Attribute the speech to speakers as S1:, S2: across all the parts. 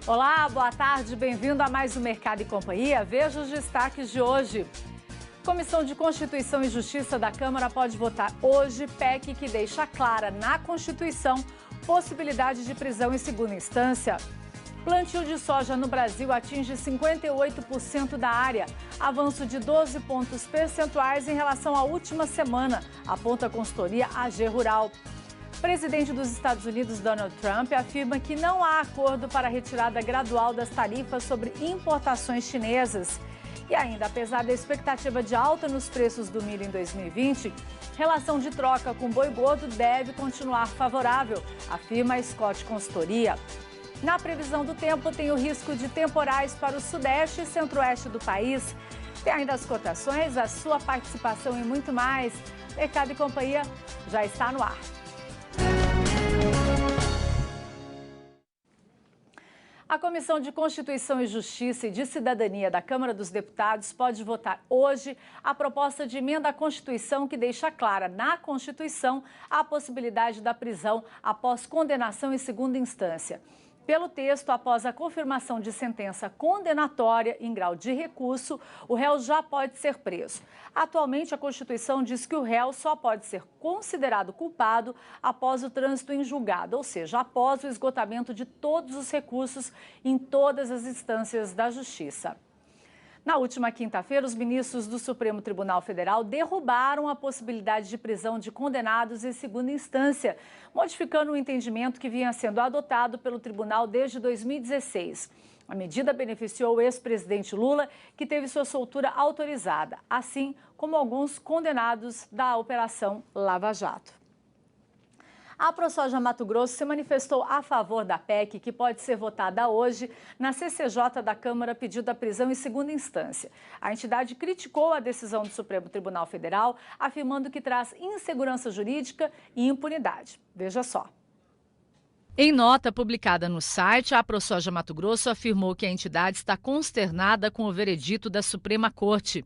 S1: Olá, boa tarde, bem-vindo a mais um Mercado e Companhia. Veja os destaques de hoje. Comissão de Constituição e Justiça da Câmara pode votar hoje PEC que deixa clara na Constituição possibilidade de prisão em segunda instância. Plantio de soja no Brasil atinge 58% da área, avanço de 12 pontos percentuais em relação à última semana, aponta a consultoria AG Rural. Presidente dos Estados Unidos, Donald Trump, afirma que não há acordo para a retirada gradual das tarifas sobre importações chinesas. E ainda, apesar da expectativa de alta nos preços do milho em 2020, relação de troca com boi gordo deve continuar favorável, afirma a Scott Consultoria. Na previsão do tempo, tem o risco de temporais para o sudeste e centro-oeste do país. Tem ainda as cotações, a sua participação e muito mais. Mercado e Companhia já está no ar. A Comissão de Constituição e Justiça e de Cidadania da Câmara dos Deputados pode votar hoje a proposta de emenda à Constituição que deixa clara na Constituição a possibilidade da prisão após condenação em segunda instância. Pelo texto, após a confirmação de sentença condenatória em grau de recurso, o réu já pode ser preso. Atualmente, a Constituição diz que o réu só pode ser considerado culpado após o trânsito em julgado, ou seja, após o esgotamento de todos os recursos em todas as instâncias da Justiça. Na última quinta-feira, os ministros do Supremo Tribunal Federal derrubaram a possibilidade de prisão de condenados em segunda instância, modificando o entendimento que vinha sendo adotado pelo tribunal desde 2016. A medida beneficiou o ex-presidente Lula, que teve sua soltura autorizada, assim como alguns condenados da Operação Lava Jato. A ProSoja Mato Grosso se manifestou a favor da PEC, que pode ser votada hoje na CCJ da Câmara, pedindo a prisão em segunda instância. A entidade criticou a decisão do Supremo Tribunal Federal, afirmando que traz insegurança jurídica e impunidade. Veja só. Em nota publicada no site, a ProSoja Mato Grosso afirmou que a entidade está consternada com o veredito da Suprema Corte.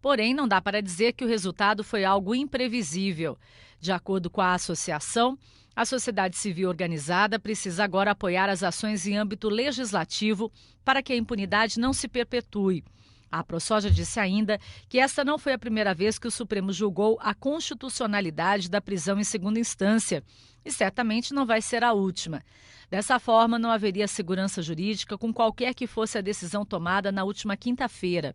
S1: Porém, não dá para dizer que o resultado foi algo imprevisível. De acordo com a associação, a sociedade civil organizada precisa agora apoiar as ações em âmbito legislativo para que a impunidade não se perpetue. A ProSoja disse ainda que esta não foi a primeira vez que o Supremo julgou a constitucionalidade da prisão em segunda instância e certamente não vai ser a última. Dessa forma, não haveria segurança jurídica com qualquer que fosse a decisão tomada na última quinta-feira.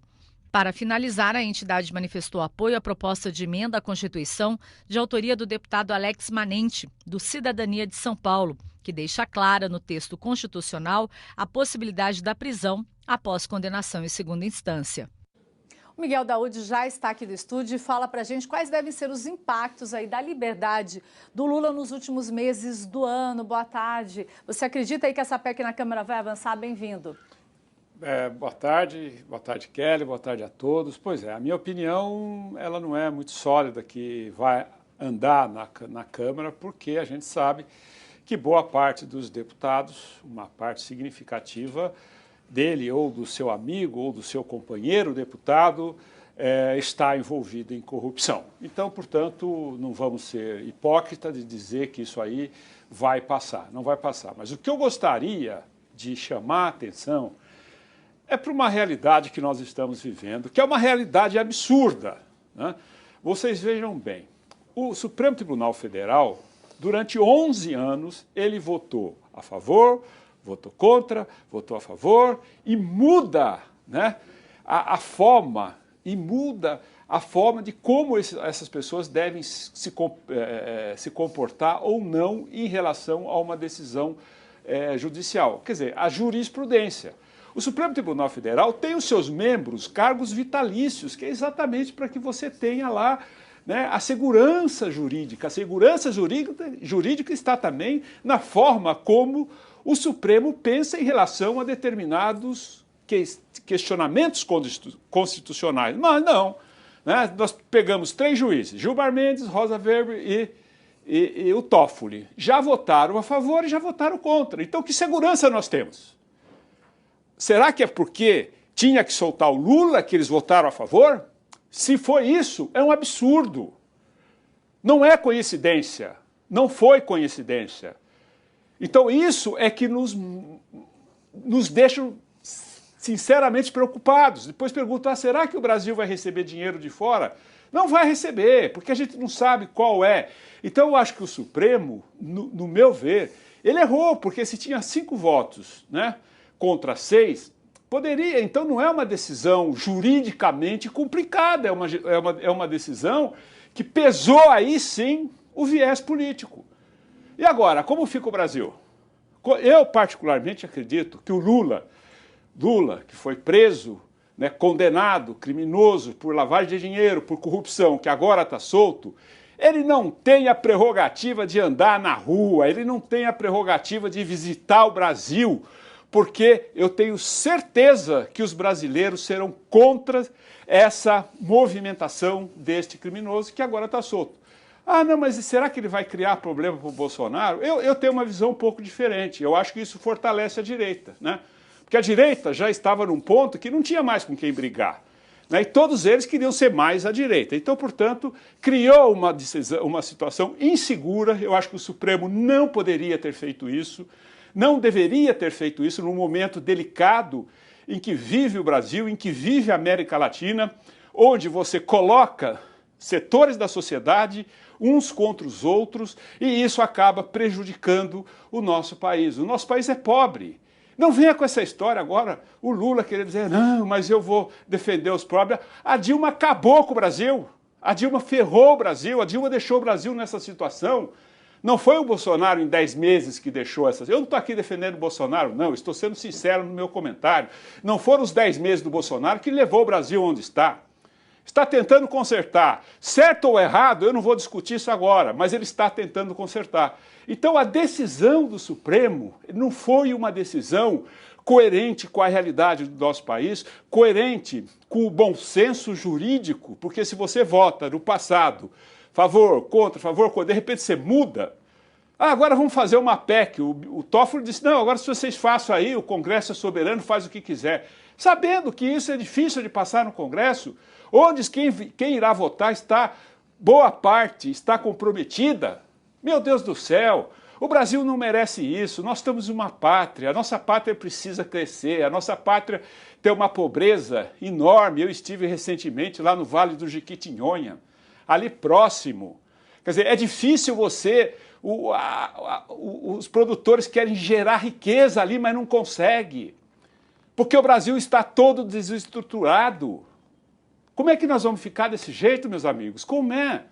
S1: Para finalizar, a entidade manifestou apoio à proposta de emenda à Constituição de autoria do deputado Alex Manente, do Cidadania de São Paulo, que deixa clara no texto constitucional a possibilidade da prisão após condenação em segunda instância. O Miguel Daúde já está aqui do estúdio e fala para a gente quais devem ser os impactos aí da liberdade do Lula nos últimos meses do ano. Boa tarde. Você acredita aí que essa PEC na Câmara vai avançar? Bem-vindo.
S2: Boa tarde Kelly, boa tarde a todos. Pois é, a minha opinião ela não é muito sólida que vai andar na Câmara, porque a gente sabe que boa parte dos deputados, uma parte significativa dele ou do seu amigo ou do seu companheiro deputado está envolvido em corrupção. Então, portanto, não vamos ser hipócritas de dizer que isso aí vai passar, não vai passar. Mas o que eu gostaria de chamar a atenção é para uma realidade que nós estamos vivendo, que é uma realidade absurda, né? Vocês vejam bem, o Supremo Tribunal Federal, durante 11 anos, ele votou a favor, votou contra, votou a favor e muda, né, a forma de como essas pessoas devem se comportar ou não em relação a uma decisão judicial. Quer dizer, a jurisprudência. O Supremo Tribunal Federal tem os seus membros cargos vitalícios, que é exatamente para que você tenha lá, né, a segurança jurídica. A segurança jurídica está também na forma como o Supremo pensa em relação a determinados questionamentos constitucionais. Mas não, né? Nós pegamos 3 juízes, Gilmar Mendes, Rosa Weber e o Toffoli. Já votaram a favor e já votaram contra. Então, que segurança nós temos? Será que é porque tinha que soltar o Lula que eles votaram a favor? Se foi isso, é um absurdo. Não é coincidência. Não foi coincidência. Então isso é que nos nos deixam sinceramente preocupados. Depois perguntam, será que o Brasil vai receber dinheiro de fora? Não vai receber, porque a gente não sabe qual é. Então eu acho que o Supremo, no meu ver, ele errou, porque se tinha 5 votos, né, contra 6, poderia, então não é uma decisão juridicamente complicada, é uma decisão que pesou aí sim o viés político. E agora, como fica o Brasil? Eu particularmente acredito que o Lula, que foi preso, né, condenado, criminoso por lavagem de dinheiro, por corrupção, que agora está solto, ele não tem a prerrogativa de andar na rua, ele não tem a prerrogativa de visitar o Brasil, porque eu tenho certeza que os brasileiros serão contra essa movimentação deste criminoso que agora está solto. Ah, não, mas será que ele vai criar problema para o Bolsonaro? Eu tenho uma visão um pouco diferente. Eu acho que isso fortalece a direita, né? Porque a direita já estava num ponto que não tinha mais com quem brigar, né? E todos eles queriam ser mais à direita. Então, portanto, criou uma situação insegura. Eu acho que o Supremo não poderia ter feito isso, não deveria ter feito isso num momento delicado em que vive o Brasil, em que vive a América Latina, onde você coloca setores da sociedade uns contra os outros, e isso acaba prejudicando o nosso país. O nosso país é pobre. Não venha com essa história agora, o Lula querer dizer, não, mas eu vou defender os pobres. A Dilma acabou com o Brasil, a Dilma ferrou o Brasil, a Dilma deixou o Brasil nessa situação. Não foi o Bolsonaro em 10 meses que deixou essa... Eu não estou aqui defendendo o Bolsonaro, não, estou sendo sincero no meu comentário. Não foram os 10 meses do Bolsonaro que levou o Brasil onde está. Está tentando consertar. Certo ou errado, eu não vou discutir isso agora, mas ele está tentando consertar. Então a decisão do Supremo não foi uma decisão coerente com a realidade do nosso país, coerente com o bom senso jurídico, porque se você vota no passado, favor, contra, de repente você muda. Ah, agora vamos fazer uma PEC. O Toffoli disse, não, agora se vocês façam aí, o Congresso é soberano, faz o que quiser. Sabendo que isso é difícil de passar no Congresso, onde quem irá votar boa parte está comprometida. Meu Deus do céu, o Brasil não merece isso, nós estamos em uma pátria, a nossa pátria precisa crescer, a nossa pátria tem uma pobreza enorme. Eu estive recentemente lá no Vale do Jequitinhonha, ali próximo. Quer dizer, é difícil os produtores querem gerar riqueza ali, mas não conseguem, porque o Brasil está todo desestruturado. Como é que nós vamos ficar desse jeito, meus amigos? Como é?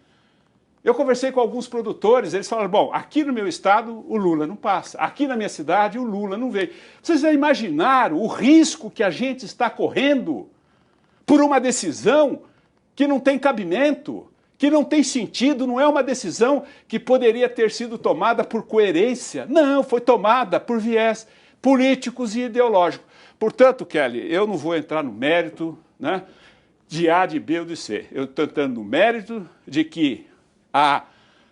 S2: Eu conversei com alguns produtores, eles falaram, bom, aqui no meu estado o Lula não passa, aqui na minha cidade o Lula não veio. Vocês já imaginaram o risco que a gente está correndo por uma decisão que não tem cabimento, que não tem sentido, não é uma decisão que poderia ter sido tomada por coerência. Não, foi tomada por viés políticos e ideológicos. Portanto, Kelly, eu não vou entrar no mérito, né, de A, de B ou de C. Eu estou entrando no mérito de que a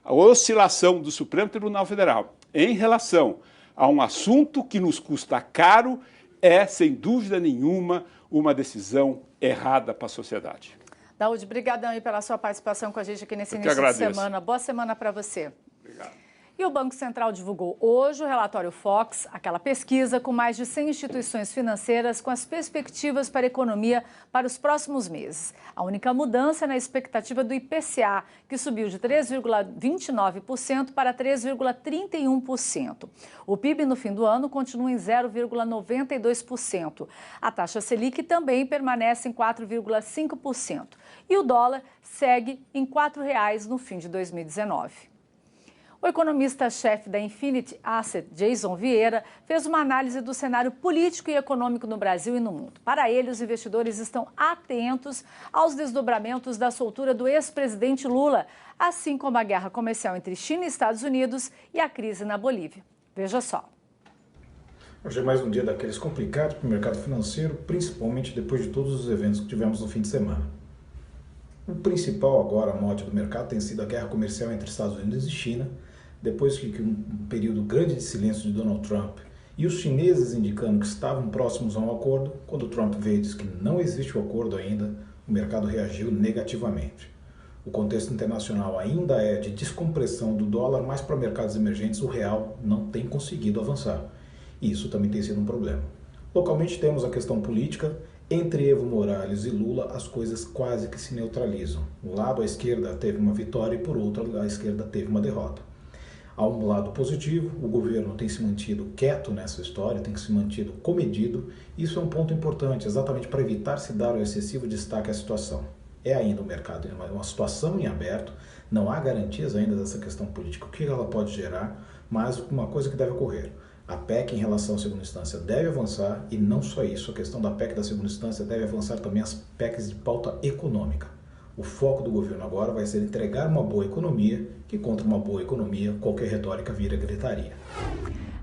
S2: oscilação do Supremo Tribunal Federal em relação a um assunto que nos custa caro é, sem dúvida nenhuma, uma decisão errada para a sociedade.
S1: Daúde, brigadão aí pela sua participação com a gente aqui nesse início de semana. Boa semana para você.
S2: Obrigado.
S1: E o Banco Central divulgou hoje o relatório Fox, aquela pesquisa com mais de 100 instituições financeiras com as perspectivas para a economia para os próximos meses. A única mudança é na expectativa do IPCA, que subiu de 3,29% para 3,31%. O PIB no fim do ano continua em 0,92%. A taxa Selic também permanece em 4,5%. E o dólar segue em R$ 4,00 no fim de 2019. O economista-chefe da Infinity Asset, Jason Vieira, fez uma análise do cenário político e econômico no Brasil e no mundo. Para ele, os investidores estão atentos aos desdobramentos da soltura do ex-presidente Lula, assim como a guerra comercial entre China e Estados Unidos e a crise na Bolívia. Veja só.
S3: Hoje é mais um dia daqueles complicados para o mercado financeiro, principalmente depois de todos os eventos que tivemos no fim de semana. O principal agora, a mote do mercado, tem sido a guerra comercial entre Estados Unidos e China, depois que um período grande de silêncio de Donald Trump e os chineses indicando que estavam próximos a um acordo, quando Trump veio e disse que não existe o acordo ainda, o mercado reagiu negativamente. O contexto internacional ainda é de descompressão do dólar, mas para mercados emergentes o real não tem conseguido avançar. E isso também tem sido um problema. Localmente temos a questão política. Entre Evo Morales e Lula, as coisas quase que se neutralizam. Um lado, a esquerda teve uma vitória e, por outro, a esquerda teve uma derrota. Há um lado positivo, o governo tem se mantido quieto nessa história, tem se mantido comedido. Isso é um ponto importante, exatamente para evitar se dar um excessivo destaque à situação. É ainda um mercado, é uma situação em aberto, não há garantias ainda dessa questão política, o que ela pode gerar, mas uma coisa que deve ocorrer. A PEC em relação à segunda instância deve avançar e não só isso, a questão da PEC da segunda instância deve avançar também as PECs de pauta econômica. O foco do governo agora vai ser entregar uma boa economia, que contra uma boa economia qualquer retórica vira gritaria.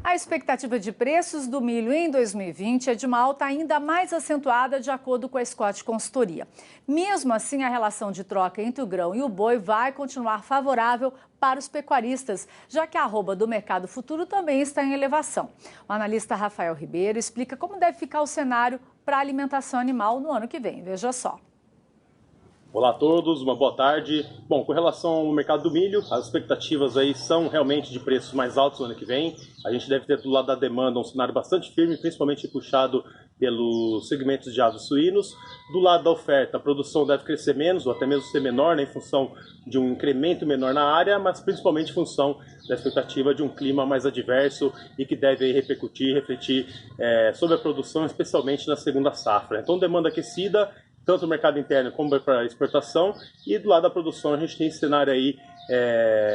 S1: A expectativa de preços do milho em 2020 é de uma alta ainda mais acentuada, de acordo com a Scott Consultoria. Mesmo assim, a relação de troca entre o grão e o boi vai continuar favorável para os pecuaristas, já que a arroba do mercado futuro também está em elevação. O analista Rafael Ribeiro explica como deve ficar o cenário para a alimentação animal no ano que vem. Veja só.
S4: Olá a todos, uma boa tarde. Bom, com relação ao mercado do milho, as expectativas aí são realmente de preços mais altos no ano que vem. A gente deve ter do lado da demanda um cenário bastante firme, principalmente puxado pelos segmentos de aves e suínos. Do lado da oferta, a produção deve crescer menos, ou até mesmo ser menor, né, em função de um incremento menor na área, mas principalmente em função da expectativa de um clima mais adverso e que deve refletir sobre a produção, especialmente na segunda safra. Então, demanda aquecida, tanto no mercado interno como para exportação, e do lado da produção a gente tem esse cenário aí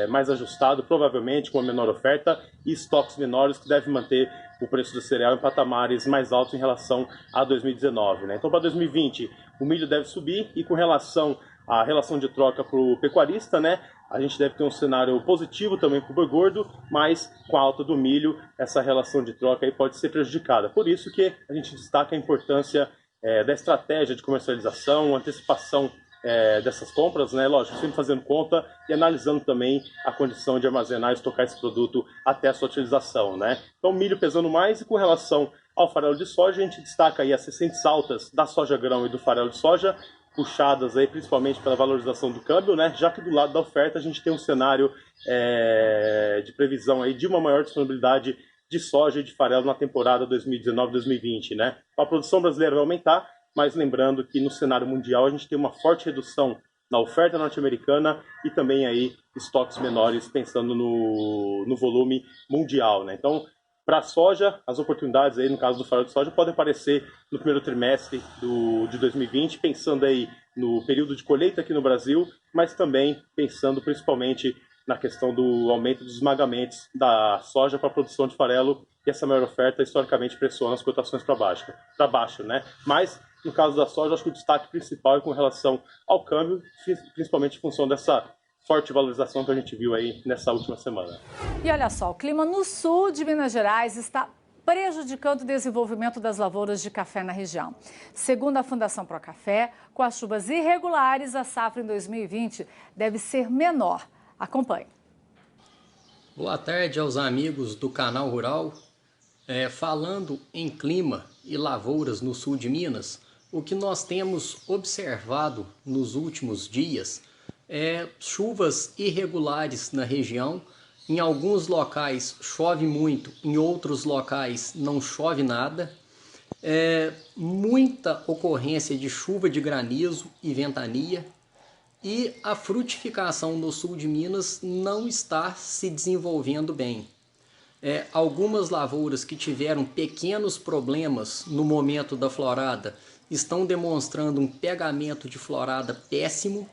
S4: mais ajustado, provavelmente com uma menor oferta e estoques menores que devem manter o preço do cereal em patamares mais altos em relação a 2019. Né? Então para 2020 o milho deve subir, e com relação à relação de troca para o pecuarista, né, a gente deve ter um cenário positivo também para o boi gordo, mas com a alta do milho essa relação de troca aí pode ser prejudicada. Por isso que a gente destaca a importância da estratégia de comercialização, antecipação dessas compras, né? Lógico, sempre fazendo conta e analisando também a condição de armazenar e estocar esse produto até a sua utilização, né? Então, milho pesando mais, e com relação ao farelo de soja, a gente destaca aí as recentes altas da soja grão e do farelo de soja, puxadas aí principalmente pela valorização do câmbio, né? Já que do lado da oferta a gente tem um cenário de previsão aí de uma maior disponibilidade de soja e de farelo na temporada 2019-2020, né? A produção brasileira vai aumentar, mas lembrando que no cenário mundial a gente tem uma forte redução na oferta norte-americana e também aí estoques menores, pensando no volume mundial, né? Então, para a soja, as oportunidades aí no caso do farelo de soja podem aparecer no primeiro trimestre de 2020, pensando aí no período de colheita aqui no Brasil, mas também pensando principalmente na questão do aumento dos esmagamentos da soja para a produção de farelo, e essa maior oferta historicamente pressiona as cotações para baixo, né? Mas, no caso da soja, acho que o destaque principal é com relação ao câmbio, principalmente em função dessa forte valorização que a gente viu aí nessa última semana.
S1: E olha só, o clima no sul de Minas Gerais está prejudicando o desenvolvimento das lavouras de café na região. Segundo a Fundação Procafé, com as chuvas irregulares, a safra em 2020 deve ser menor. Acompanhe.
S5: Boa tarde aos amigos do Canal Rural. Falando em clima e lavouras no sul de Minas, o que nós temos observado nos últimos dias é chuvas irregulares na região. Em alguns locais chove muito, em outros locais não chove nada. Muita ocorrência de chuva de granizo e ventania. E a frutificação no sul de Minas não está se desenvolvendo bem. Algumas lavouras que tiveram pequenos problemas no momento da florada estão demonstrando um pegamento de florada péssimo,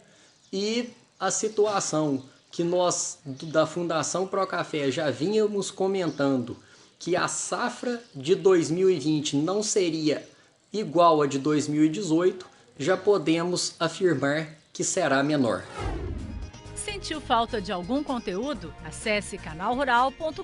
S5: e a situação que nós da Fundação Procafé já vínhamos comentando, que a safra de 2020 não seria igual a de 2018, já podemos afirmar que será menor.
S1: Sentiu falta de algum conteúdo? Acesse canalrural.com.br.